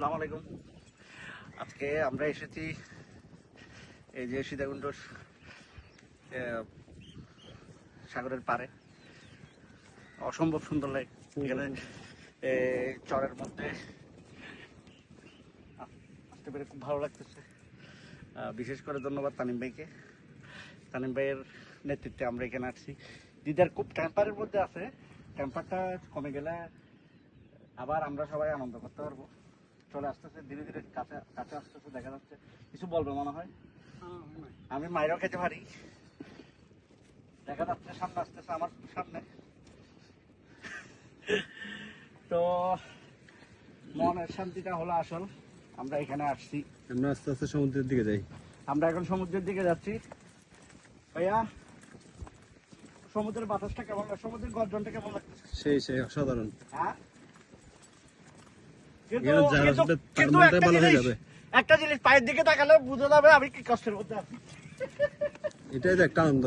আসসালামু আলাইকুম। আজকে আমরা এসেছি এই যে সীতাকুণ্ড সাগরের পাড়ে। অসম্ভব সুন্দর লাগে এখানে চরের মধ্যে আসতে পেরে খুব ভালো লাগতেছে। বিশেষ করে ধন্যবাদ তানিম ভাইকে। তানিম ভাইয়ের নেতৃত্বে আমরা এখানে আসছি। দিদার খুব টেম্পারের মধ্যে আছে, টেম্পারটা কমে গেলে আবার আমরা সবাই আনন্দ করতে পারবো। চলে আসতেছে ধীরে ধীরে, কাছে কাছে আসতেছে, দেখা যাচ্ছে। কিছু বলবে মনে হয়? আমি মাইরও খেতে পারি। দেখা যাচ্ছে সামনে আসতেছে, আমার সামনে। তো মনের শান্তিটা হলো আসল। আমরা এখানে আসছি, আমরা আস্তে আস্তে সমুদ্রের দিকে যাই। আমরা এখন সমুদ্রের দিকে যাচ্ছি। ভাইয়া, সমুদ্রের বাতাসটা কেমন লাগে? সমুদ্রের গর্জনটা কেমন লাগতেছে? সেই সেই অসাধারণ। হ্যাঁ, এখানে যারা আসবে তার মনটা ভালো হয়ে যাবে। একটা জিনিস পায়ের দিকে তাকালে বুঝা যাবে আমি কি কষ্টের মধ্যে আছি। এটাই তো একটা আনন্দ।